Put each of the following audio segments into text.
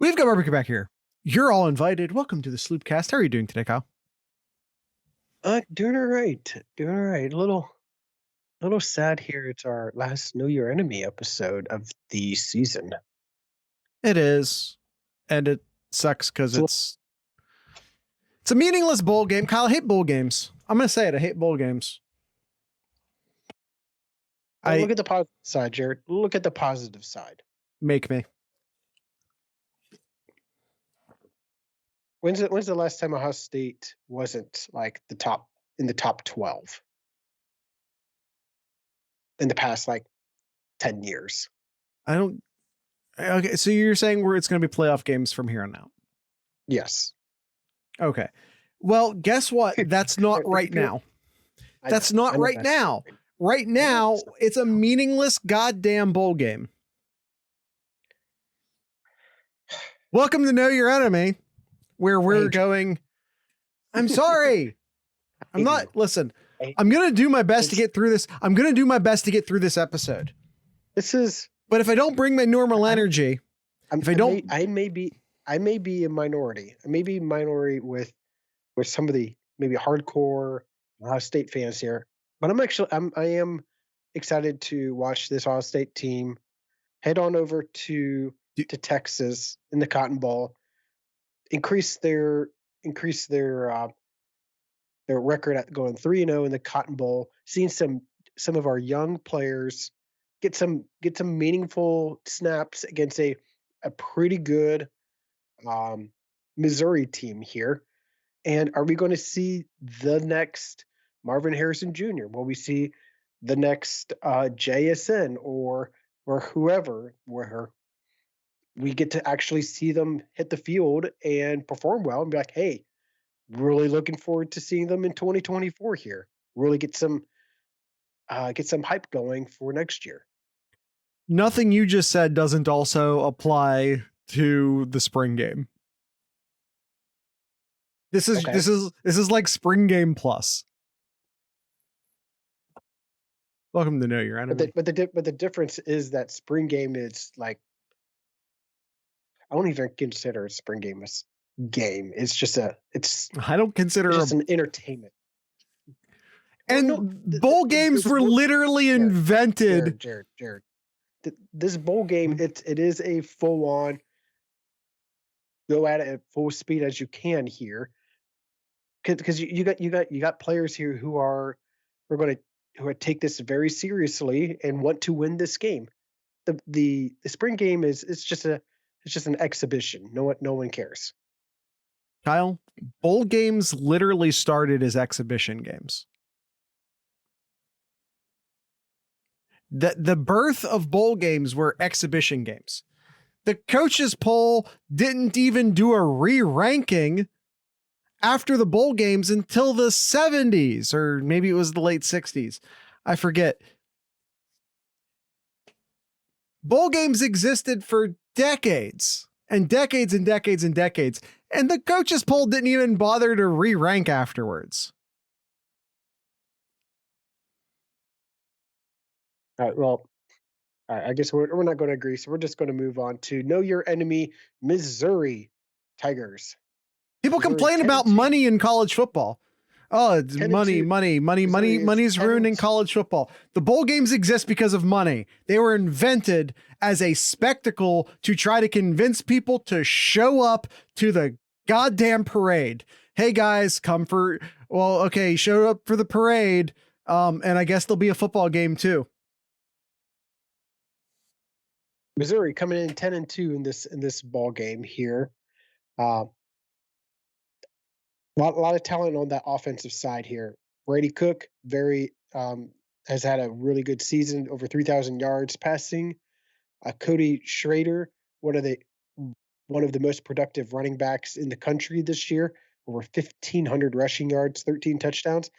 We've got barbecue back here. You're all invited. Welcome to the Sloopcast. How are you doing today, Kyle? Doing all right. Doing all right. A little sad here. It's our last Know Your Enemy episode of the season. It is, and it sucks because So it's a meaningless bowl game. Kyle, I hate bowl games. I'm gonna say it. I hate bowl games. look at the positive side, Jared. Look at the positive side. Make me. When's the last time Ohio State wasn't like the top 12 in the past 10 years? I don't. Okay, so you're saying it's going to be playoff games from here on out? Yes. Okay. Well, guess what? That's not right now. That's not right now. Right now, it's a meaningless goddamn bowl game. Welcome to Know Your Enemy, where we're going. I'm sorry. I'm not. Listen, I'm going to do my best to get through this. I'm going to do my best to get through this episode. But if I don't bring my normal energy, I may be a minority. I may be a minority with some of the maybe hardcore Ohio State fans here. But I am excited to watch this Ohio State team head on over to Texas in the Cotton Bowl, increase their record at going 3-0 in the Cotton Bowl, seeing some of our young players get some meaningful snaps against a pretty good Missouri team here. And are we going to see the next Marvin Harrison Jr.? Will we see the next JSN or whoever, where we get to actually see them hit the field and perform well and be like, hey, really looking forward to seeing them in 2024 here. Really get some hype going for next year. Nothing you just said doesn't also apply to the spring game. This is like spring game plus. Welcome to Know Your Enemy. But the difference is that spring game is like, I don't even consider a spring game a game. It's just I don't consider it's just an entertainment. And bowl games were literally invented. Jared. This bowl game, it is a full on go at it at full speed as you can here, because you got players here who are going to take this very seriously and want to win this game. The spring game is just an exhibition. No one cares. Kyle, bowl games literally started as exhibition games. The birth of bowl games were exhibition games. The coaches poll didn't even do a re-ranking after the bowl games until the 70s, or maybe it was the late 60s. I forget. Bowl games existed for decades and decades and decades and decades, and the coaches poll didn't even bother to re-rank afterwards. All right, well, I guess we're not going to agree, so we're just going to move on to Know Your Enemy, Missouri Tigers. People complain about money in college football. Oh, it's money's ruining college football. The bowl games exist because of money. They were invented as a spectacle to try to convince people to show up to the goddamn parade. Hey guys, show up for the parade. And I guess there'll be a football game too. Missouri coming in 10-2 in this ball game here. A lot of talent on that offensive side here. Brady Cook has had a really good season, over 3,000 yards passing. Cody Schrader, one of the most productive running backs in the country this year, over 1,500 rushing yards, 13 touchdowns.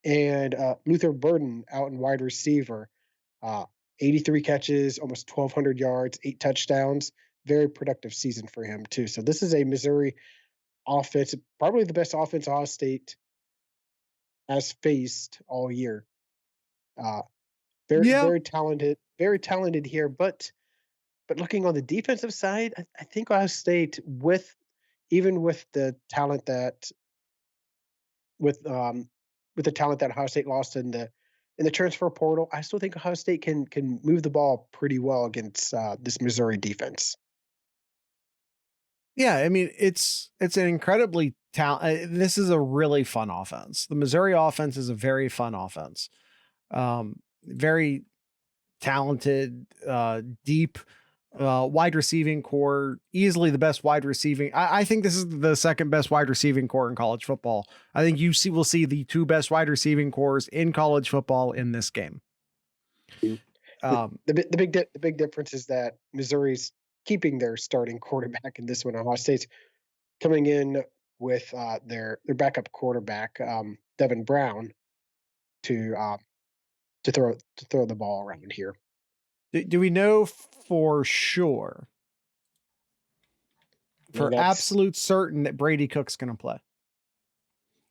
And Luther Burden out in wide receiver, 83 catches, almost 1,200 yards, 8 touchdowns. Very productive season for him too. So this is a Missouri offense, probably the best offense Ohio State has faced all year. Very talented here, but But looking on the defensive side, I think Ohio State, with even with with the talent that Ohio State lost in the transfer portal, I still think Ohio State can move the ball pretty well against this Missouri defense. Yeah, I mean it's an incredibly this is a really fun offense. The Missouri offense is a very fun offense. Very talented, deep wide receiving core, easily the best wide receiving. I think this is the second best wide receiving core in college football. I think we'll see the two best wide receiving cores in college football in this game. The big difference is that Missouri's keeping their starting quarterback in this one. Ohio State's coming in with their backup quarterback, Devin Brown, to throw the ball around here. Do we know for sure, for absolute certain, that Brady Cook's going to play?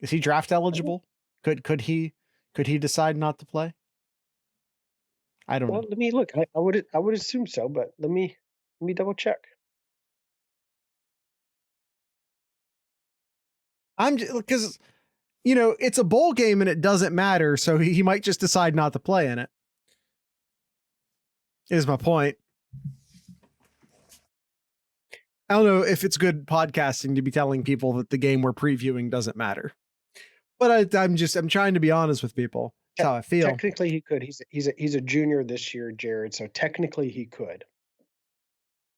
Is he draft eligible? Could he decide not to play? I don't know. Let me look. I would assume so, but let me double check. I'm because it's a bowl game and it doesn't matter, so he might just decide not to play in it. Is my point. I don't know if it's good podcasting to be telling people that the game we're previewing doesn't matter, but I'm trying to be honest with people. That's how I feel. Technically, he could. He's a junior this year, Jared. So technically, he could.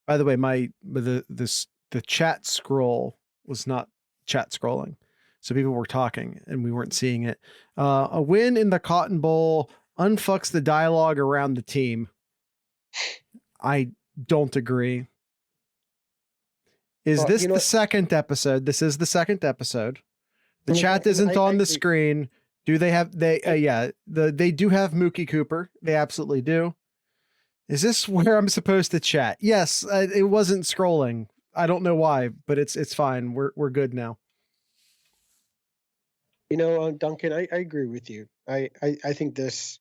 By the way, the chat scroll was not chat scrolling, so people were talking and we weren't seeing it. A win in the Cotton Bowl unfucks the dialogue around the team. I don't agree. Is this the second episode? This is the second episode. The chat isn't on the screen. Do they have they do have Mookie Cooper. They absolutely do. Is this where I'm supposed to chat? Yes, it wasn't scrolling. I don't know why, but it's fine. We're good now. Duncan, I agree with you. I think this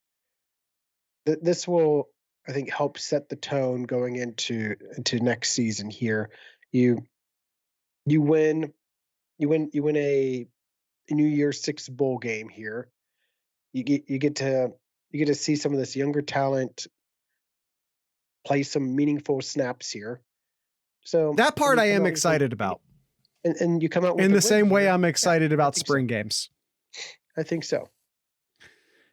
will, I think, help set the tone going into next season here. You win a New Year's Six bowl game here. You get to see some of this younger talent play some meaningful snaps here. So that part I am excited about. And you come out with in the same way I'm excited about spring games. I think so.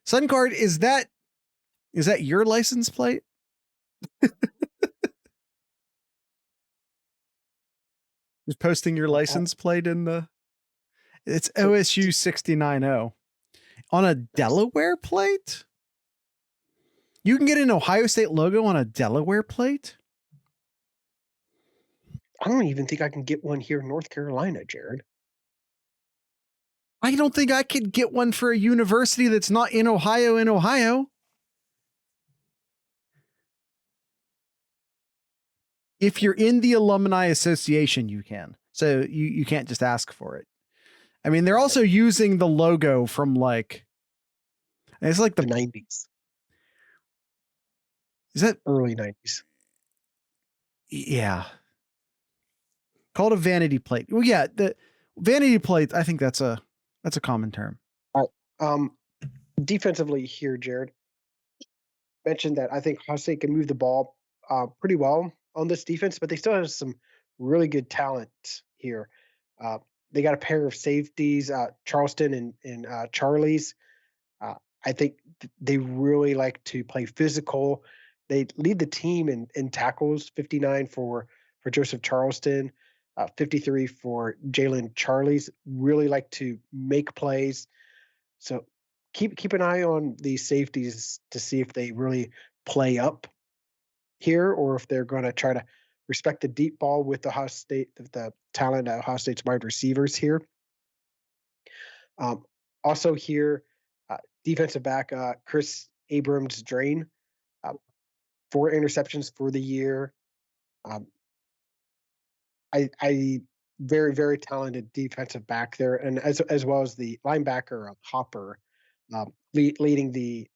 Suncard, is that your license plate? Just posting your license plate in the. It's OSU 690 on a Delaware plate. You can get an Ohio State logo on a Delaware plate. I don't even think I can get one here in North Carolina, Jared. I don't think I could get one for a university that's not in Ohio. If you're in the Alumni Association, you can. So you can't just ask for it. I mean, they're also using the logo from it's like the 90s. Is that early 90s? Yeah. Called a vanity plate. Well, yeah, the vanity plate, I think that's a common term. Defensively here, Jared mentioned that I think Ohio State can move the ball pretty well on this defense, but they still have some really good talent here. They got a pair of safeties, Charleston and Charlie's. I think they really like to play physical. They lead the team in tackles, 59 for Joseph Charleston, 53 for Jalen Charlie's. Really like to make plays. So keep an eye on these safeties to see if they really play up here or if they're going to try to respect the deep ball with Ohio State, the talent at Ohio State's wide receivers here. Also here, defensive back Chris Abrams-Drain, 4 interceptions for the year. I very, very talented defensive back there, and as well as the linebacker Hopper, leading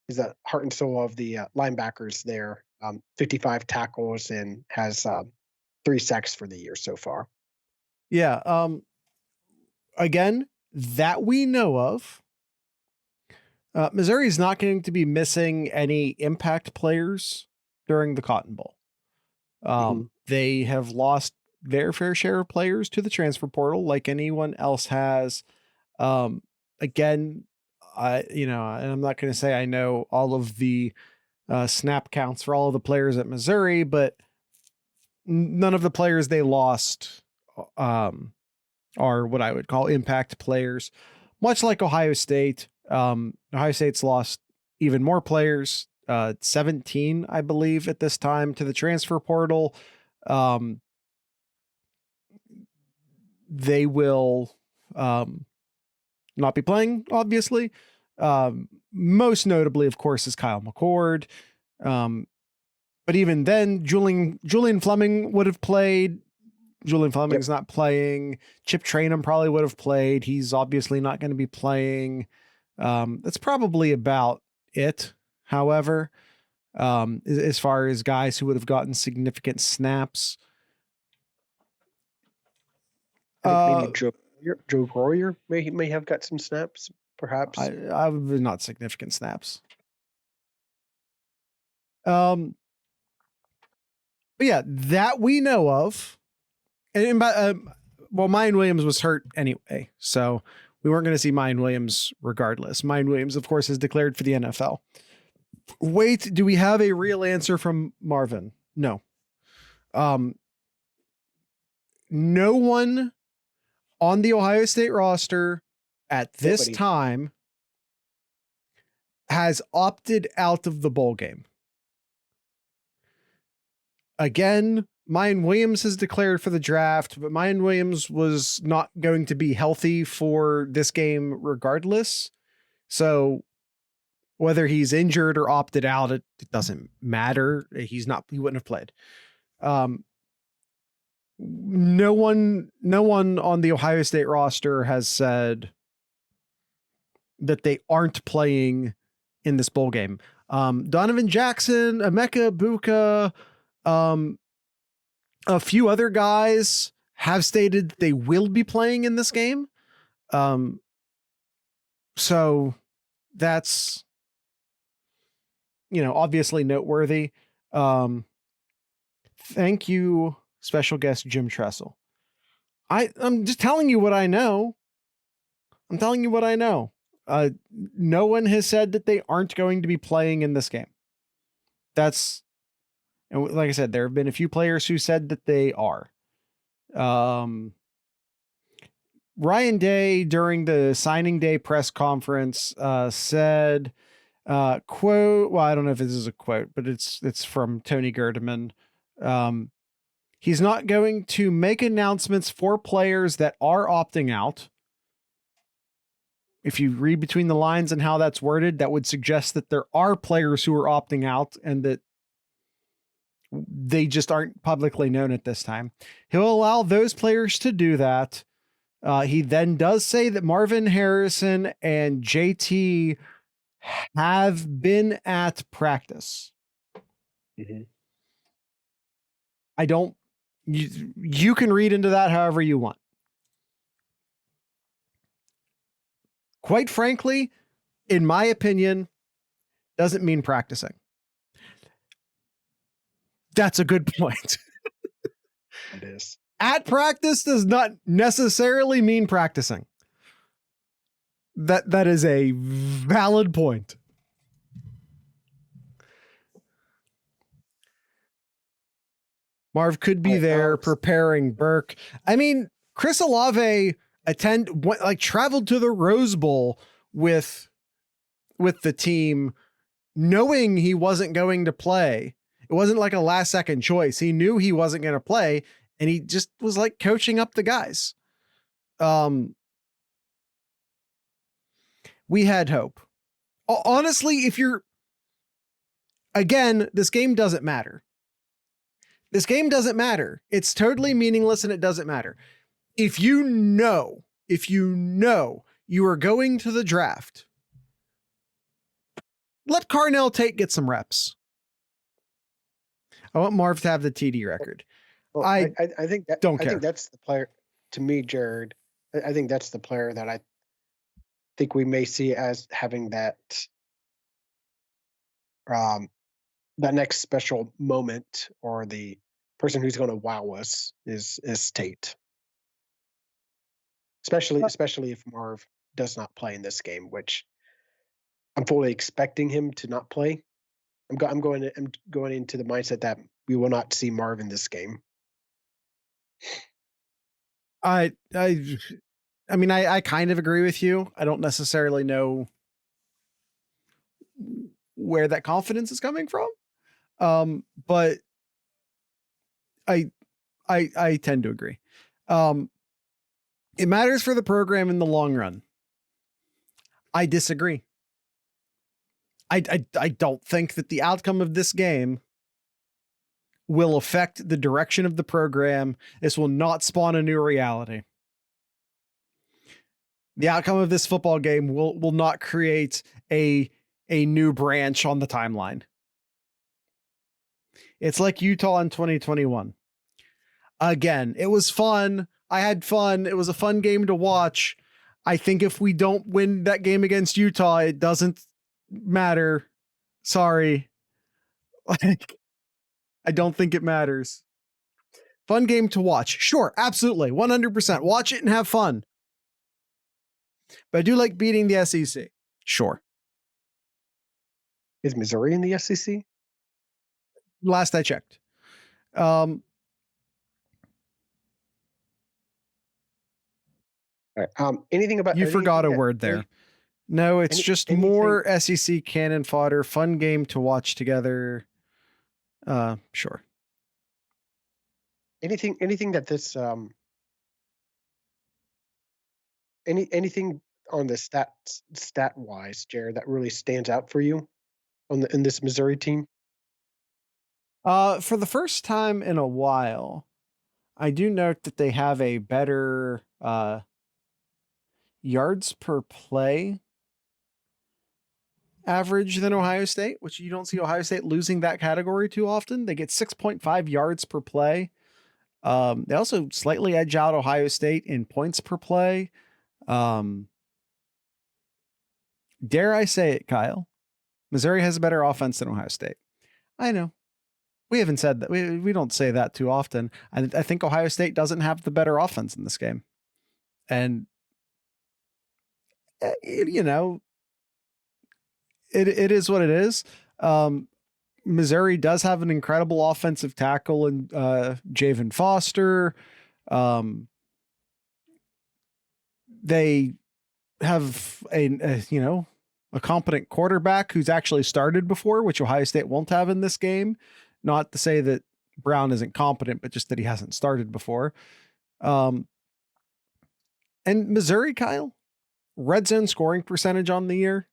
is the heart and soul of the linebackers there 55 tackles, and has 3 sacks for the year so far. Yeah. Again, that we know of. Missouri is not going to be missing any impact players during the Cotton Bowl. They have lost their fair share of players to the transfer portal, like anyone else has. Again, and I'm not going to say I know all of the snap counts for all of the players at Missouri, but none of the players they lost are what I would call impact players, much like Ohio State. Ohio State's lost even more players, 17, I believe, at this time to the transfer portal. They will not be playing, obviously. Most notably, of course, is Kyle McCord. But even then, Julian Fleming would have played. Julian Fleming's not playing. Chip Trainum probably would have played. He's obviously not going to be playing. That's probably about it. However, as far as guys who would have gotten significant snaps, maybe Joe Groyer may have got some snaps, perhaps. I not significant snaps. But yeah, that we know of. And Mayan Williams was hurt anyway, so we weren't going to see Mayan Williams regardless. Mayan Williams, of course, is declared for the NFL. Wait, do we have a real answer from Marvin? No. No one on the Ohio State roster at this time has opted out of the bowl game. Again, Mayan Williams is declared for the draft, but Mayan Williams was not going to be healthy for this game regardless. So whether he's injured or opted out, it doesn't matter. He wouldn't have played. No one on the Ohio State roster has said that they aren't playing in this bowl game. Donovan Jackson, Emeka Buka, a few other guys have stated they will be playing in this game. So that's, obviously noteworthy. Thank you, special guest Jim Tressel. I'm just telling you what I know. No one has said that they aren't going to be playing in this game. And like I said, there have been a few players who said that they are. Ryan Day, during the signing day press conference, said, quote, well, I don't know if this is a quote, but it's from Tony Gerdeman. He's not going to make announcements for players that are opting out. If you read between the lines and how that's worded, that would suggest that there are players who are opting out and that they just aren't publicly known at this time. He'll allow those players to do that. He then does say that Marvin Harrison and JT have been at practice. Mm-hmm. You can read into that however you want. Quite frankly, in my opinion, doesn't mean practicing. That's a good point. It is. At practice does not necessarily mean practicing. That is a valid point. Marv could be there preparing Burke. I mean, Chris Olave traveled to the Rose Bowl with the team knowing he wasn't going to play. It wasn't like a last second choice. He knew he wasn't going to play and he just was like coaching up the guys. We had hope. Honestly, this game doesn't matter. It's totally meaningless and it doesn't matter. If you know you are going to the draft, let Carnell Tate get some reps. I want Marv to have the TD record. Well, I I think that don't I care. think that's the player to me, Jared. I think that's the player that I think we may see as having um that next special moment, or the person who's going to wow us is Tate. Especially if Marv does not play in this game, which I'm fully expecting him to not play. I'm going into the mindset that we will not see Marv in this game. I mean, I kind of agree with you. I don't necessarily know where that confidence is coming from. But I tend to agree. It matters for the program in the long run. I disagree. I don't think that the outcome of this game will affect the direction of the program. This will not spawn a new reality. The outcome of this football game will not create a new branch on the timeline. It's like Utah in 2021. Again, it was fun. I had fun. It was a fun game to watch. I think if we don't win that game against Utah, it doesn't matter. Sorry. Like, I don't think it matters. Fun game to watch. Sure, absolutely. 100%. Watch it and have fun. But I do like beating the SEC. Sure. Is Missouri in the SEC? Last I checked. All right. Anything about You forgot a word there. No, it's just more SEC cannon fodder. Fun game to watch together. Sure. Anything that this anything on the stat wise, Jared, that really stands out for you in this Missouri team? For the first time in a while, I do note that they have a better yards per play average than Ohio State, which you don't see Ohio State losing that category too often. They get 6.5 yards per play. They also slightly edge out Ohio State in points per play. Dare I say it, Kyle? Missouri has a better offense than Ohio State. I know. We haven't said that. We don't say that too often. I think Ohio State doesn't have the better offense in this game. And, you know, it is what it is. Missouri does have an incredible offensive tackle in Javen Foster. They have a competent quarterback who's actually started before, which Ohio State won't have in this game. Not to say that Brown isn't competent, but just that he hasn't started before. And Missouri, Kyle, red zone scoring percentage on the year,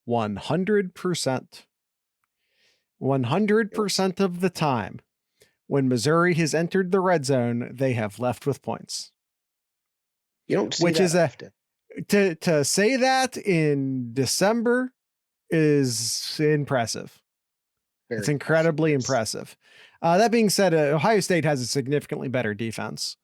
100%. 100% of the time when Missouri has entered the red zone, they have left with points. You don't see that often. To say that in December is impressive. It's incredibly impressive. That being said, Ohio State has a significantly better defense.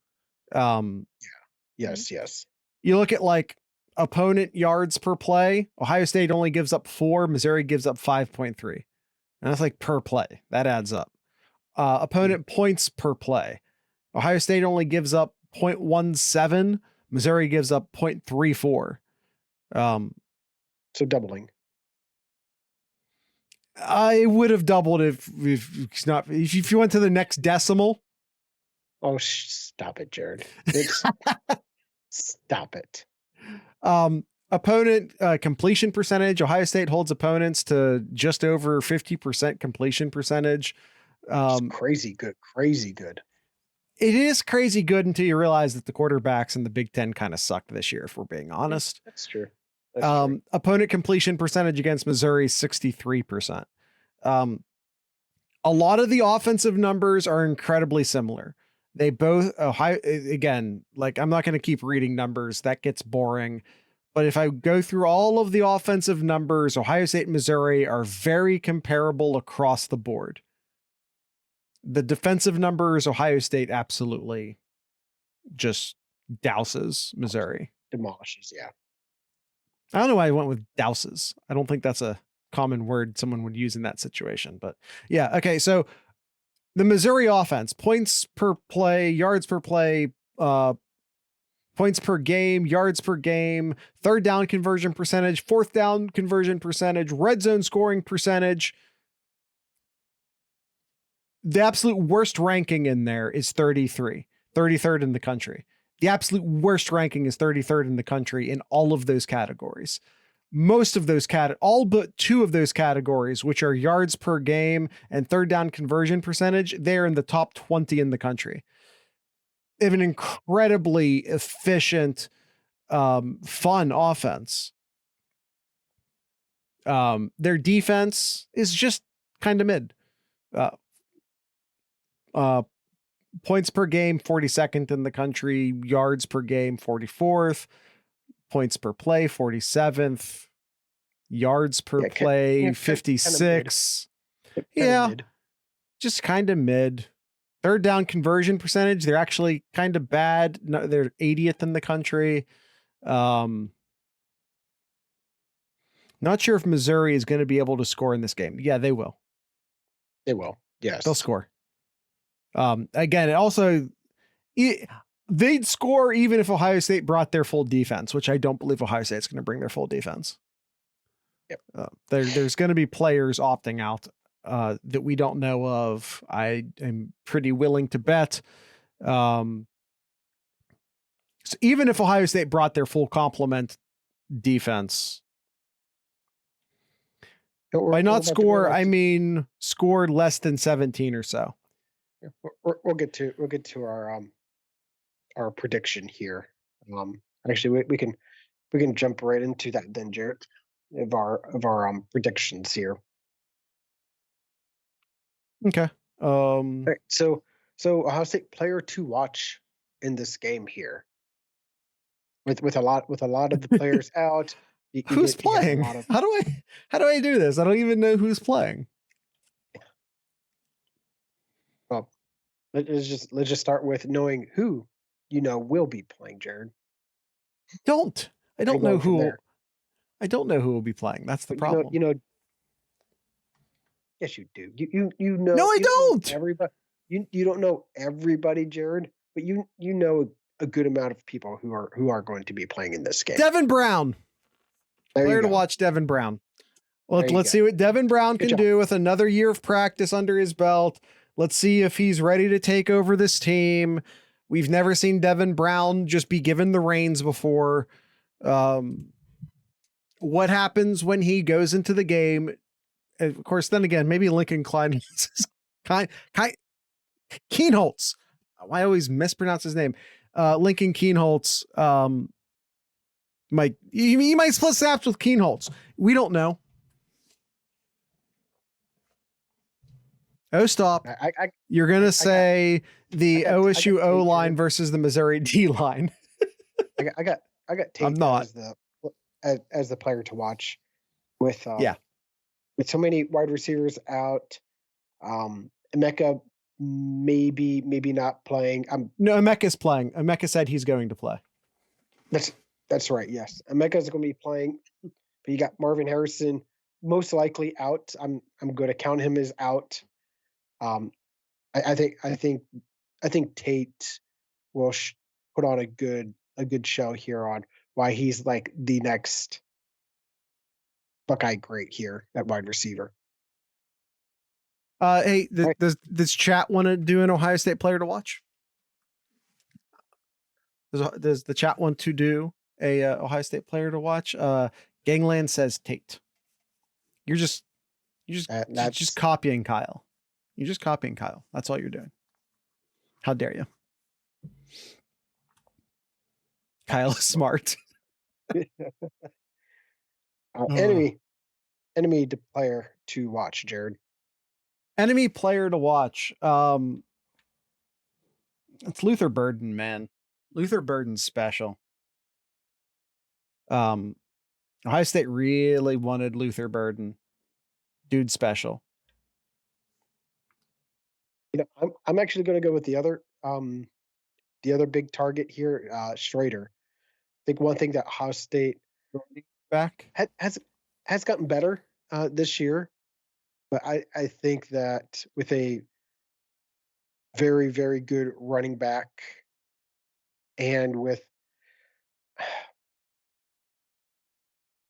Yes. You look at like opponent yards per play. Ohio State only gives up 4. Missouri gives up 5.3. And that's like per play. That adds up. Opponent points per play. Ohio State only gives up 0.17. Missouri gives up 0.34. So doubling. I would have doubled if you went to the next decimal. Oh, stop it, Jared. Stop it. Opponent completion percentage. Ohio State holds opponents to just over 50% completion percentage. Crazy good. It is crazy good until you realize that the quarterbacks in the Big Ten kind of sucked this year, if we're being honest. That's true. Opponent completion percentage against Missouri, 63%. A lot of the offensive numbers are incredibly similar. They both, again, like I'm not going to keep reading numbers. That gets boring. But if I go through all of the offensive numbers, Ohio State and Missouri are very comparable across the board. The defensive numbers, Ohio State absolutely just douses Missouri. Demolishes, yeah. I don't know why I went with douses. I don't think that's a common word someone would use in that situation, but yeah. Okay. So the Missouri offense, points per play, yards per play, points per game, yards per game, third down conversion percentage, fourth down conversion percentage, red zone scoring percentage. The absolute worst ranking in there is 33rd in the country. The absolute worst ranking is 33rd in the country in all of those categories. Most of those all but two of those categories, which are yards per game and third down conversion percentage, they're in the top 20 in the country. They have an incredibly efficient, fun offense. Their defense is just kind of mid. Points per game, 42nd in the country. Yards per game, 44th. Points per play, 47th. Yards per play, 56. Yeah, just kind of mid. Third down conversion percentage, they're actually kind of bad. No, they're 80th in the country. Not sure if Missouri is going to be able to score in this game. Yeah, they will. They will. Yes. They'll score. Again, it also, they'd score even if Ohio State brought their full defense, which I don't believe Ohio State's going to bring their full defense. Yep. There's going to be players opting out that we don't know of. I am pretty willing to bet. So even if Ohio State brought their full complement defense, by not score, I mean scored less than 17 or so. We'll get to our prediction here. Actually, we can jump right into that then, Jarrett, of our predictions here. Okay. Right, so Ohio State player to watch in this game here. With a lot of the players out. Who's playing? How do I do this? I don't even know who's playing. Well, let's just start with knowing who will be playing, Jared. I don't know who. I don't know who will be playing. That's the problem. Yes, you do. You know. No, I don't. Everybody. You don't know everybody, Jared, but you know a good amount of people who are going to be playing in this game. Devin Brown. Player to watch, Devin Brown. Let's see what Devin Brown can do with another year of practice under his belt. Let's see if he's ready to take over this team. We've never seen Devin Brown just be given the reins before. What happens when he goes into the game? Of course, then again, maybe Lincoln Klein, Kienholz. I always mispronounce his name. Lincoln Kienholz. He might split snaps with Kienholz. We don't know. Oh, stop. You're going to say the OSU O line versus the Missouri D line. I got Tate. I'm not as the player to watch with so many wide receivers out. Emeka maybe not playing. No, Emeka's playing. Emeka said he's going to play. That's right. Yes, Emeka's going to be playing. But you got Marvin Harrison most likely out. I'm going to count him as out. I think Tate will put on a good show here on why he's like the next Buckeye great here at wide receiver. Hey, does chat want to do an Ohio State player to watch? Does the chat want to do a Ohio State player to watch? Gangland says Tate. You're just copying Kyle. You're just copying Kyle. That's all you're doing. How dare you? Kyle is smart. Enemy player to watch, Jared. Enemy player to watch. It's Luther Burden, man. Luther Burden's special. Ohio State really wanted Luther Burden. Dude special. I'm actually going to go with the other big target here, Schrader. I think one thing that Ohio State Back. has gotten better this year, but I think that with a very, very good running back and with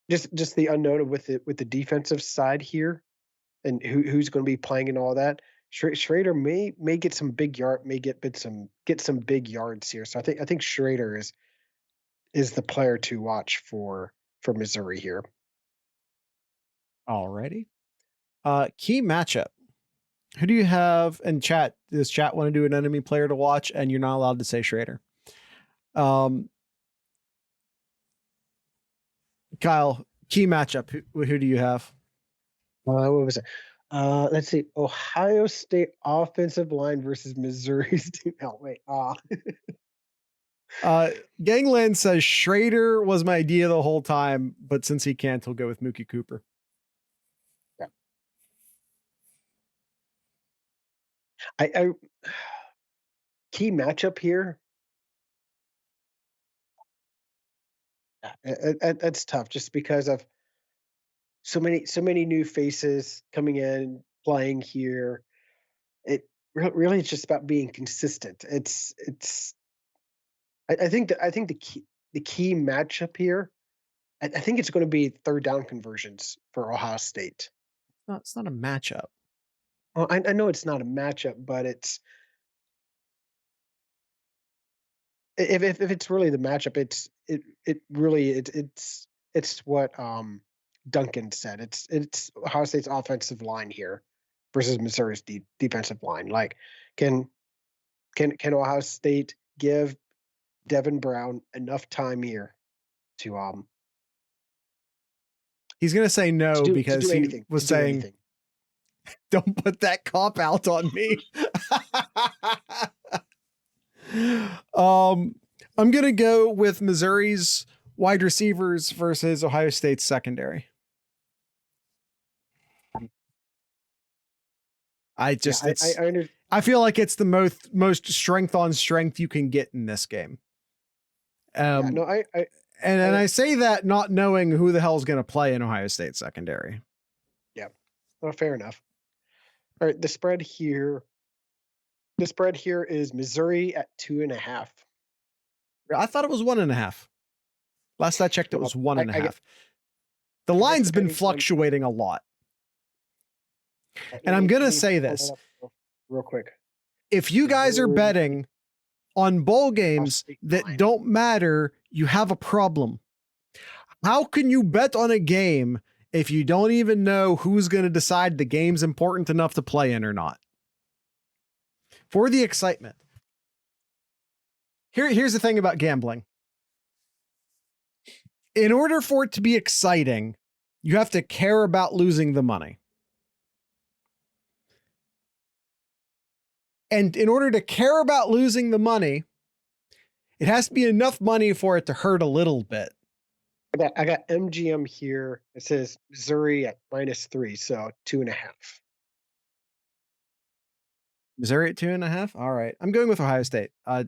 just the unknown with the defensive side here and who's going to be playing and all that. Schrader may get some big get some big yards here. So I think Schrader is the player to watch for Missouri here. Alrighty. Key matchup. Who do you have in chat? Does chat want to do an enemy player to watch? And you're not allowed to say Schrader. Kyle, key matchup. Who do you have? What was it? Let's see. Ohio State offensive line versus Missouri's team. Oh, wait. Gangland says Schrader was my idea the whole time, but since he can't, he'll go with Mookie Cooper. Yeah. I key matchup here. That's tough just because of so many new faces coming in playing here. It really it's just about being consistent. I think the key matchup here. I think it's going to be third down conversions for Ohio State. It's not a matchup. Well, I know it's not a matchup, but it's if it's really the matchup, it's what Duncan said. It's Ohio State's offensive line here versus Missouri's defensive line. Like, can Ohio State give Devin Brown enough time here to He's gonna say no because he was saying, anything. Don't put that cop out on me. I'm gonna go with Missouri's wide receivers versus Ohio State's secondary. I feel like it's the most strength on strength you can get in this game. I say that not knowing who the hell is going to play in Ohio State secondary. Yeah, well, fair enough. All right, the spread here is Missouri at 2.5. I thought it was 1.5. Last I checked, it was 1.5. The line's been fluctuating a lot. And I'm going to say this real quick. If you guys are betting on bowl games that don't matter, you have a problem. How can you bet on a game if you don't even know who's going to decide the game's important enough to play in or not? For the excitement. Here's the thing about gambling. In order for it to be exciting, you have to care about losing the money. And in order to care about losing the money, it has to be enough money for it to hurt a little bit. I got MGM here. It says Missouri at -3, so 2.5. Missouri at 2.5. All right, I'm going with Ohio State. I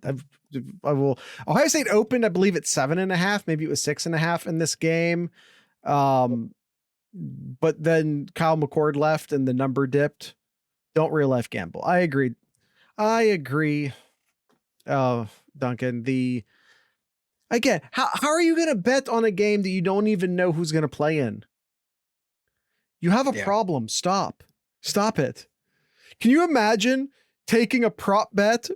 will. Ohio State opened, I believe, at 7.5. Maybe it was 6.5 in this game. But then Kyle McCord left and the number dipped. Don't real life gamble. I agree. Duncan, again, how are you going to bet on a game that you don't even know who's going to play in? You have a problem. Stop it. Can you imagine taking a prop bet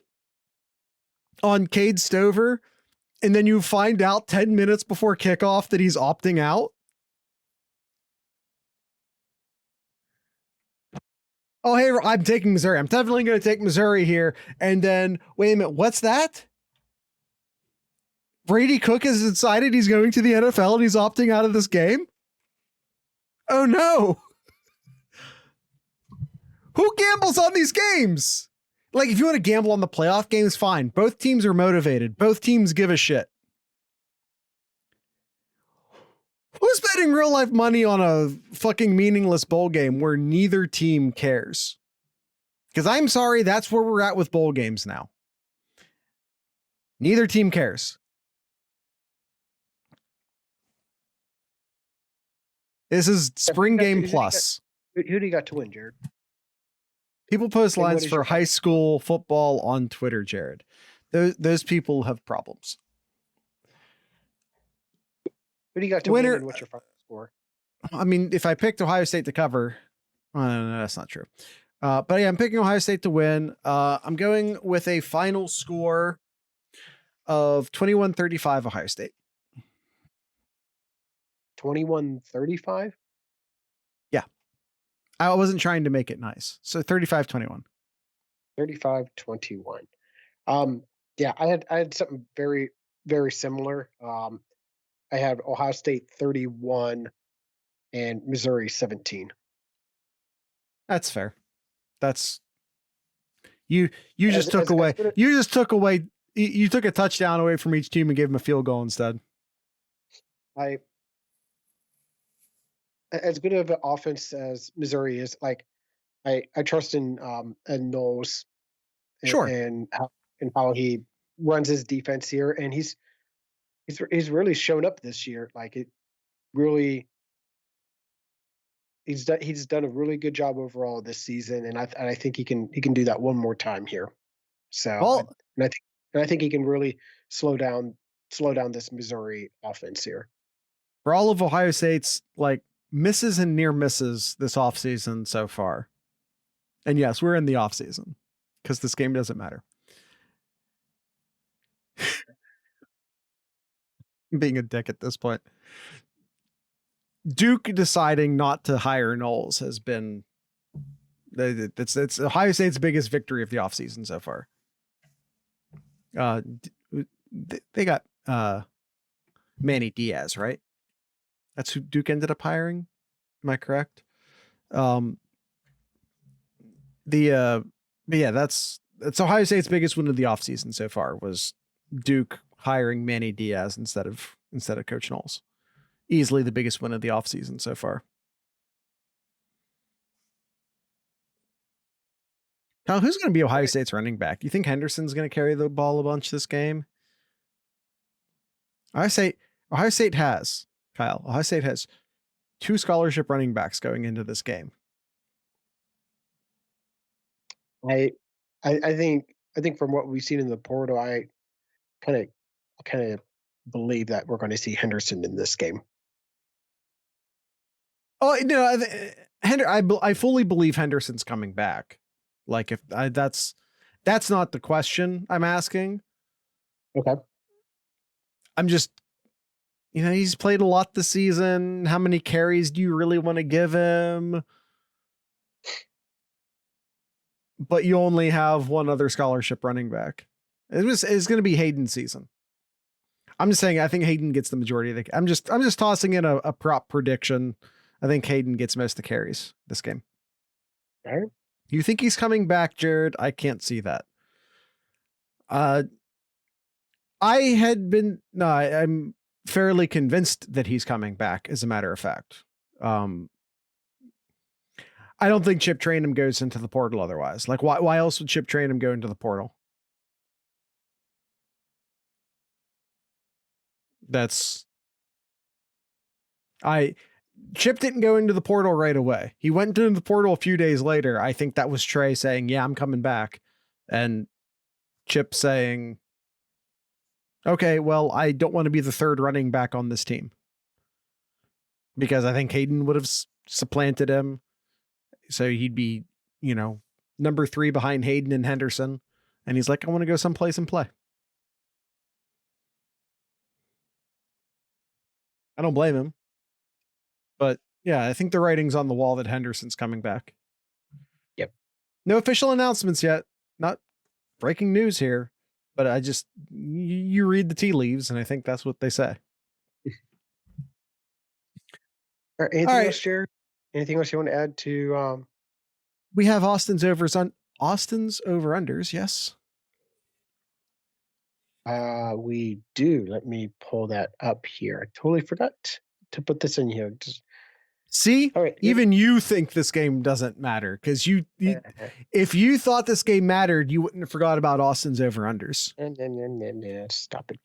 on Cade Stover and then you find out 10 minutes before kickoff that he's opting out? Oh, hey, I'm taking Missouri. I'm definitely going to take Missouri here. And then, wait a minute, what's that? Brady Cook has decided he's going to the NFL and he's opting out of this game? Oh, no. Who gambles on these games? Like, if you want to gamble on the playoff games, fine. Both teams are motivated. Both teams give a shit. Who's betting real life money on a fucking meaningless bowl game where neither team cares? Because I'm sorry, that's where we're at with bowl games now. Neither team cares. This is spring game plus. Who do you got to win, Jared? People post And what lines is for your high school football on Twitter, Jared. Those people have problems. Who do you got to win and what's your final score? I mean, if I picked Ohio State to cover, no, that's not true. But yeah, I'm picking Ohio State to win. I'm going with a final score of 21-35 Ohio State. 21-35? Yeah. I wasn't trying to make it nice. So 35-21. 35-21. Yeah, I had something very, very similar. I had Ohio State 31 and Missouri 17. That's fair. That's you just took away you took a touchdown away from each team and gave them a field goal instead. As good of an offense as Missouri is, like I trust in Knowles and how he runs his defense here, and he's really shown up this year. Like it really, he's done a really good job overall this season, and I think he can do that one more time here. So I think he can really slow down this Missouri offense here. For all of Ohio State's like misses and near misses this offseason so far. And yes, we're in the offseason because this game doesn't matter. Being a dick at this point. Duke deciding not to hire Knowles has been it's Ohio State's biggest victory of the offseason so far. They got Manny Diaz, right? That's who Duke ended up hiring. Am I correct? But yeah, that's Ohio State's biggest win of the offseason so far was Duke hiring Manny Diaz instead of Coach Knowles. Easily the biggest win of the offseason so far. Kyle, who's going to be Ohio State's running back? Do you think Henderson's going to carry the ball a bunch this game? Ohio State has, Kyle, Ohio State has 2 scholarship running backs going into this game. I think from what we've seen in the portal, I kind of believe that we're going to see Henderson in this game. Oh no, I fully believe Henderson's coming back. Like if that's not the question I'm asking. Okay. I'm just, he's played a lot this season. How many carries do you really want to give him? But you only have one other scholarship running back. It's going to be Hayden's season. I'm just saying, I think Hayden gets the majority of the. I'm just tossing in a prop prediction. I think Hayden gets most of the carries this game. All right. You think he's coming back, Jared? I can't see that. I'm fairly convinced that he's coming back, as a matter of fact. I don't think Chip Trayanum goes into the portal otherwise. Like, why else would Chip Trayanum go into the portal? Chip didn't go into the portal right away. He went into the portal a few days later. I think that was Trey saying, yeah, I'm coming back. And Chip saying, okay, well, I don't want to be the third running back on this team. Because I think Hayden would have supplanted him. So he'd be, number 3 behind Hayden and Henderson. And he's like, I want to go someplace and play. I don't blame him. But yeah, I think the writing's on the wall that Henderson's coming back. Yep. No official announcements yet. Not breaking news here, but you read the tea leaves, and I think that's what they say. All right, anything else, Jared? Anything else you want to add to? We have Austin's over-unders, yes. We do. Let me pull that up here. I totally forgot to put this in here. See, All right. even you think this game doesn't matter because if you thought this game mattered, you wouldn't have forgot about Austin's over-unders. Stop it.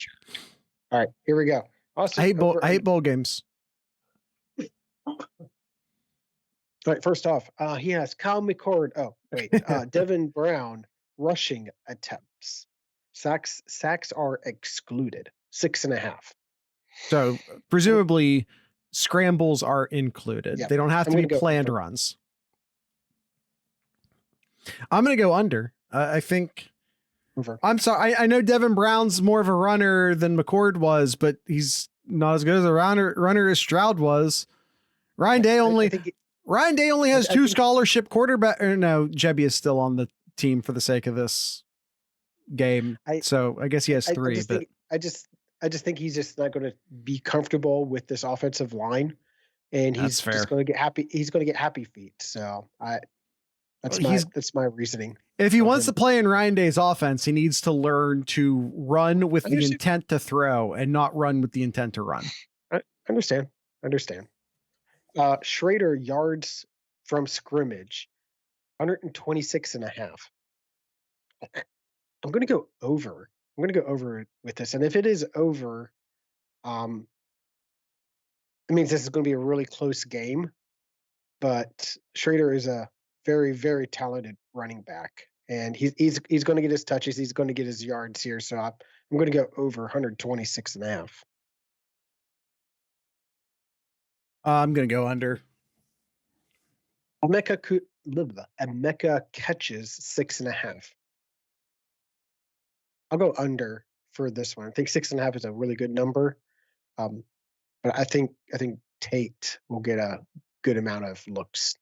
All right, here we go. Austin, I hate bowl games. All right, first off, he has Kyle McCord. Oh, wait. Devin Brown rushing attempts. Sacks are excluded. 6.5. So presumably scrambles are included. Yeah, they don't have to be planned runs. I'm going to go under. I think. Over. I'm sorry. I know Devin Brown's more of a runner than McCord was, but he's not as good as a runner as Stroud was. Ryan Day only has two scholarship quarterback. No, Jebby is still on the team for the sake of this game. So I guess he has three. I just think he's just not going to be comfortable with this offensive line, and he's just going to get happy. He's going to get happy feet. So that's my reasoning. If he wants to play in Ryan Day's offense, he needs to learn to run with the intent to throw and not run with the intent to run. I understand. Schrader yards from scrimmage, 126.5. I'm going to go over. I'm going to go over with this. And if it is over, it means this is going to be a really close game. But Schrader is a very, very talented running back. And he's going to get his touches. He's going to get his yards here. So I'm going to go over 126.5. I'm going to go under. Emeka catches 6.5. I'll go under for this one. I think 6.5 is a really good number. But I think Tate will get a good amount of looks.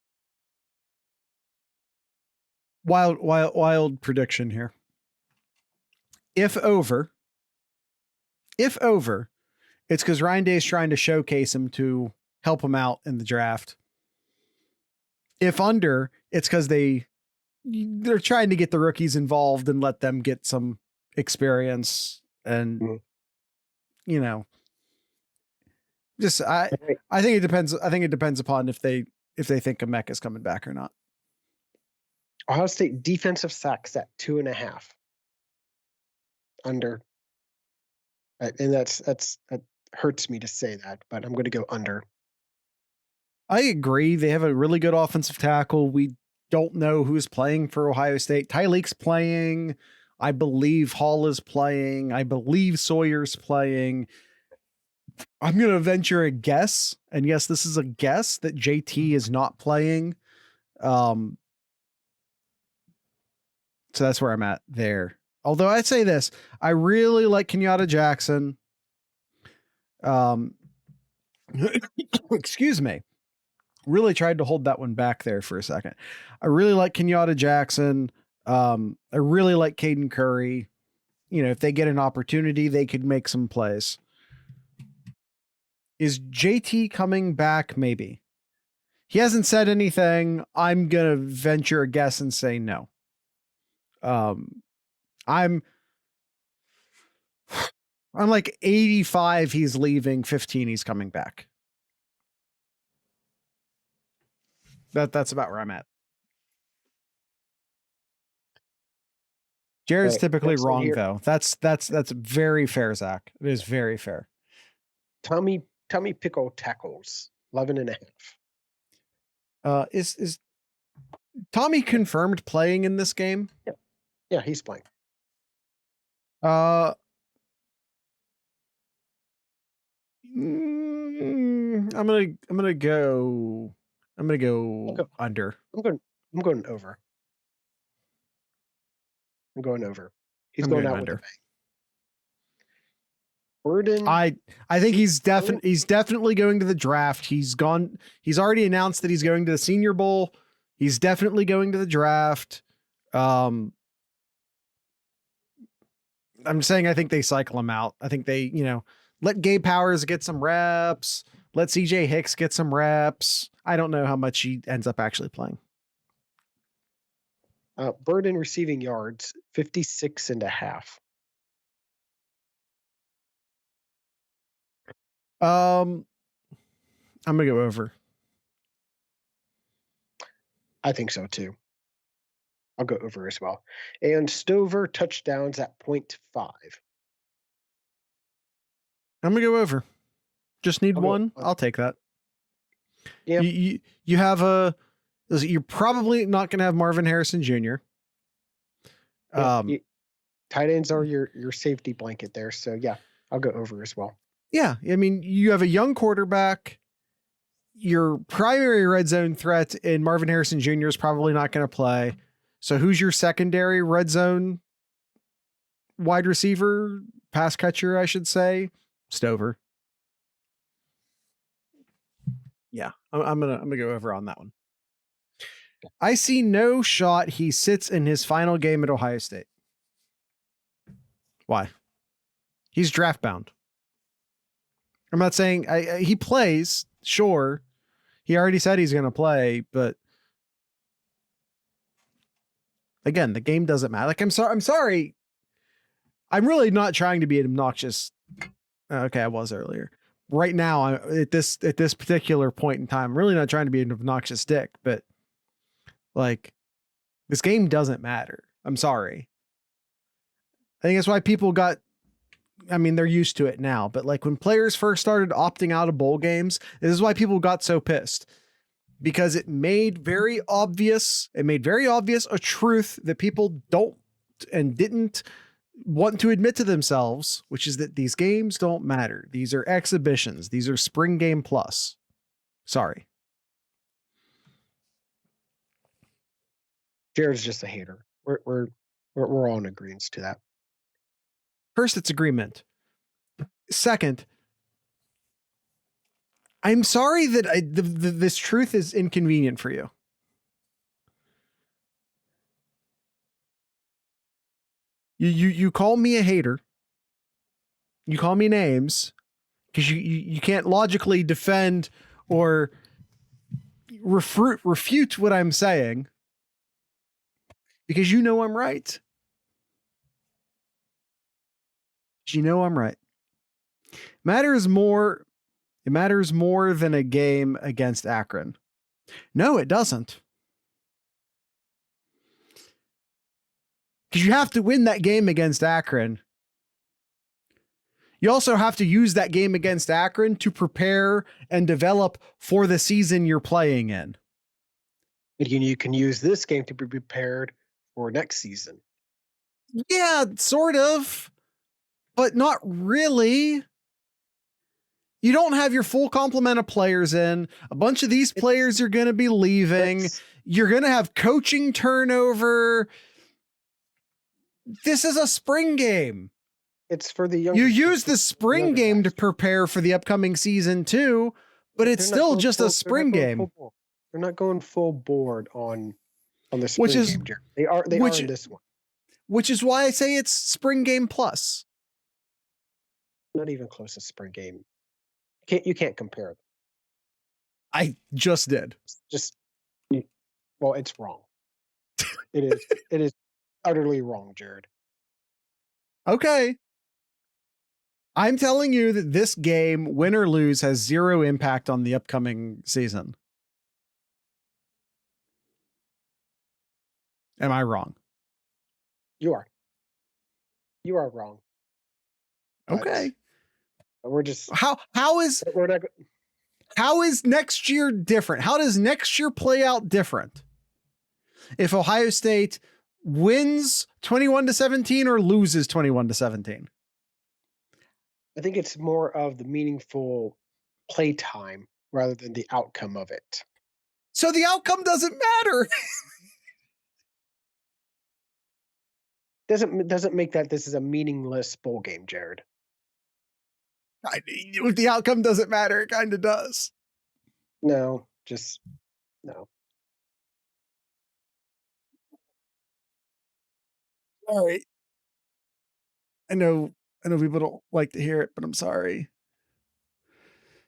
Wild prediction here. If over, it's because Ryan Day is trying to showcase him to help him out in the draft. If under, it's because they're trying to get the rookies involved and let them get some experience and just I think it depends. I think it depends upon if they think Emeka is coming back or not. Ohio State defensive sacks at 2.5. Under. And that hurts me to say that, but I'm going to go under. I agree. They have a really good offensive tackle. We don't know who's playing for Ohio State. Tyleek's playing. I believe Hall is playing. I believe Sawyer's playing. I'm going to venture a guess. And yes, this is a guess that JT is not playing. So that's where I'm at there. Although I'd say this, I really like Kenyatta Jackson. Excuse me. Really tried to hold that one back there for a second. I really like Kenyatta Jackson. I really like Caden Curry. If they get an opportunity, they could make some plays. Is JT coming back? Maybe. He hasn't said anything. I'm going to venture a guess and say no. I'm like 85 he's leaving, 15 he's coming back. That's about where I'm at. Jared's typically wrong though. That's very fair, Zach. It is very fair. Tommy Pickle tackles 11.5. Is Tommy confirmed playing in this game? Yeah, he's playing. I'm gonna go under. I'm going over. I'm going over. He's going out under. With a bang. Burden. I think he's definitely going to the draft. He's already announced that he's going to the Senior Bowl. He's definitely going to the draft. I'm saying I think they cycle him out. I think they, let Gabe Powers get some reps. Let CJ Hicks get some reps. I don't know how much he ends up actually playing. Burden receiving yards, 56.5. I'm gonna go over. I think so too. I'll go over as well. And Stover touchdowns at 0.5. I'm gonna go over. Just need one. I'll take that. Yeah. You have you're probably not gonna have Marvin Harrison Jr. Yeah, tight ends are your safety blanket there. So yeah, I'll go over as well. Yeah. I mean, you have a young quarterback. Your primary red zone threat in Marvin Harrison Jr. is probably not going to play. So who's your secondary red zone wide receiver, pass catcher, I should say? Stover. Yeah, I'm gonna go over on that one. I see no shot he sits in his final game at Ohio State. Why? He's draft bound. I'm not saying he plays, sure. He already said he's going to play, but again, the game doesn't matter. Like, I'm sorry. I'm really not trying to be an obnoxious. Okay, I was earlier. Right now, at this particular point in time, I'm really not trying to be an obnoxious dick, but like, this game doesn't matter. I'm sorry. I think that's why people got. I mean, they're used to it now, but like when players first started opting out of bowl games, this is why people got so pissed, because it made very obvious a truth that people don't and didn't want to admit to themselves, which is that these games don't matter. These are exhibitions. These are spring game plus. Sorry. Jared's just a hater. We're all in agreement to that. First, it's agreement. Second, I'm sorry that this truth is inconvenient for you. You call me a hater. You call me names because you can't logically defend or refute what I'm saying because you know I'm right. You know I'm right. It matters more than a game against Akron. No, it doesn't. Because you have to win that game against Akron. You also have to use that game against Akron to prepare and develop for the season you're playing in. And you can use this game to be prepared for next season. Yeah, sort of, but not really. You don't have your full complement of players in. A bunch of these players are going to be leaving. You're going to have coaching turnover. This is a spring game. It's for the young. You use the spring game to prepare for the upcoming season too, but it's still just a spring game. They're not going full board on the spring game. They are in this one. Which is why I say it's spring game plus. Not even close to spring game. You can't compare them. I just did. Well, it's wrong. It is utterly wrong, Jared. Okay. I'm telling you that this game, win or lose, has zero impact on the upcoming season. Am I wrong? You are. You are wrong. Okay. We're just how is next year different? How does next year play out different? If Ohio State wins 21-17 or loses 21-17? I think it's more of the meaningful play time rather than the outcome of it. So the outcome doesn't matter. Doesn't make that this is a meaningless bowl game, Jared. If the outcome doesn't matter, it kind of does. No, just no. All right. I know people don't like to hear it, but I'm sorry.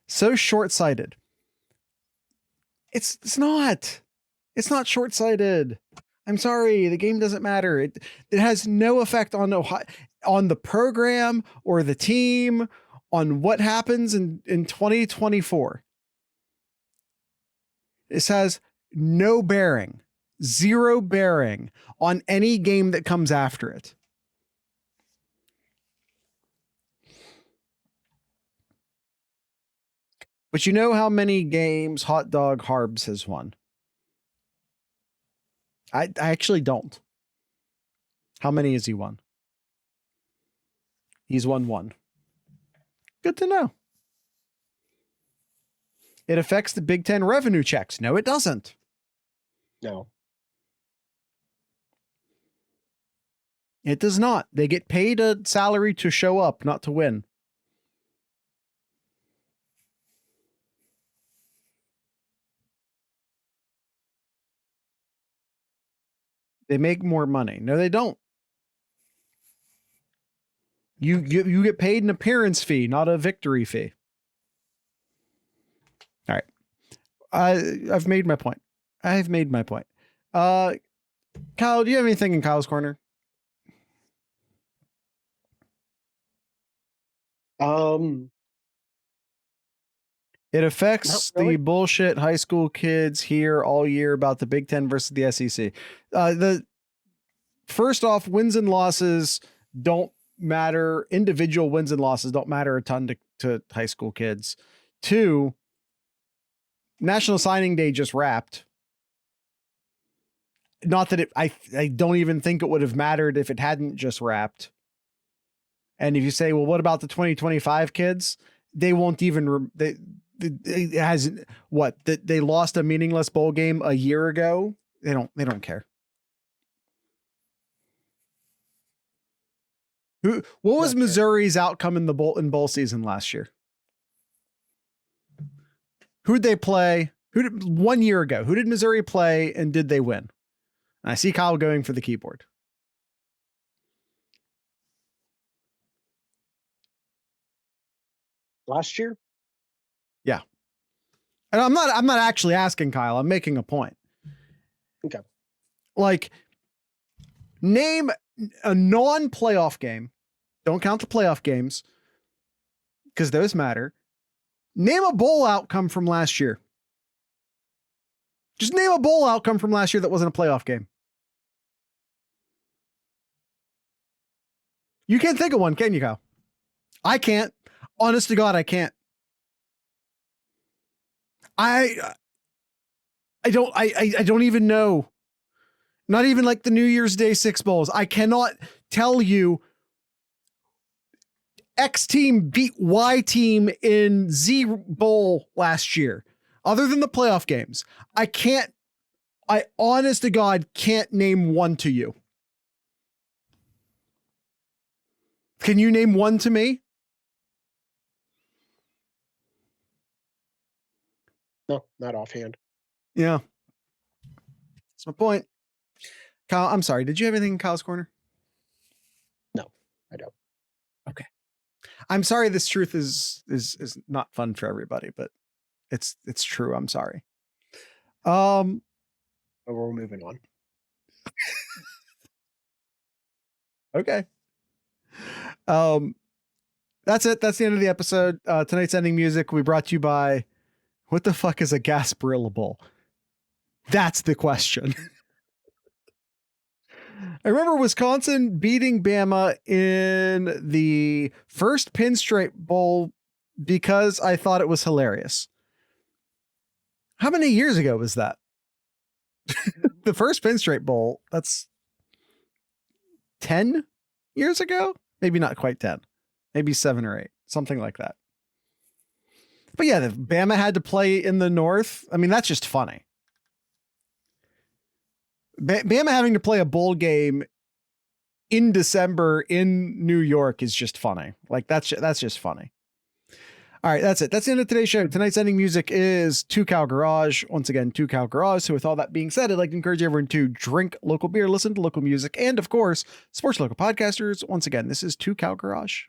So short-sighted. It's not short-sighted. I'm sorry. The game doesn't matter. It has no effect on the program or the team, on what happens in 2024. This has no bearing. zero bearing on any game that comes after it. But you know how many games Hot Dog Harbs has won? I actually don't. How many has he won? He's won 1. Good to know. It affects the Big Ten revenue checks. No, it doesn't. No. It does not. They get paid a salary to show up, not to win. They make more money. No, they don't. You get paid an appearance fee, not a victory fee. All right. I've made my point. I've made my point. Kyle, do you have anything in Kyle's corner? It affects the bullshit high school kids here all year about the Big Ten versus the SEC. The first off, wins and losses don't matter. Individual wins and losses don't matter a ton to high school kids. 2, National Signing Day just wrapped. Not that I don't even think it would have mattered if it hadn't just wrapped. And if you say, well, what about the 2025 kids? They won't even, it hasn't, what, that they lost a meaningless bowl game a year ago. They don't care. What was Missouri's outcome in the bowl season last year? Who'd they play? 1 year ago? Who did Missouri play and did they win? And I see Kyle going for the keyboard. Last year? Yeah. And I'm not actually asking Kyle. I'm making a point. Okay. Like, name a non-playoff game. Don't count the playoff games because those matter. Name a bowl outcome from last year. Just name a bowl outcome from last year that wasn't a playoff game. You can't think of one, can you, Kyle? I can't. Honest to God, I can't. I don't even know. Not even like the New Year's Day 6 bowls. I cannot tell you X team beat Y team in Z bowl last year. Other than the playoff games, I honest to God can't name one to you. Can you name one to me? No, not offhand. Yeah. That's my point. Kyle, I'm sorry. Did you have anything in Kyle's corner? No, I don't. Okay. I'm sorry this truth is not fun for everybody, but it's true. I'm sorry. But we're moving on. Okay. That's it. That's the end of the episode. Tonight's ending music we brought to you by, what the fuck is a Gasparilla Bowl? That's the question. I remember Wisconsin beating Bama in the first Pinstripe Bowl because I thought it was hilarious. How many years ago was that? The first Pinstripe Bowl, that's 10 years ago? Maybe not quite 10. Maybe 7 or 8. Something like that. But yeah, the Bama had to play in the North. I mean, that's just funny. Bama having to play a bowl game in December in New York is just funny. Like that's just funny. All right, that's it. That's the end of today's show. Tonight's ending music is 2 Cow Garage. Once again, 2 Cow Garage. So with all that being said, I'd like to encourage everyone to drink local beer, listen to local music, and of course, support local podcasters. Once again, this is 2 Cow Garage.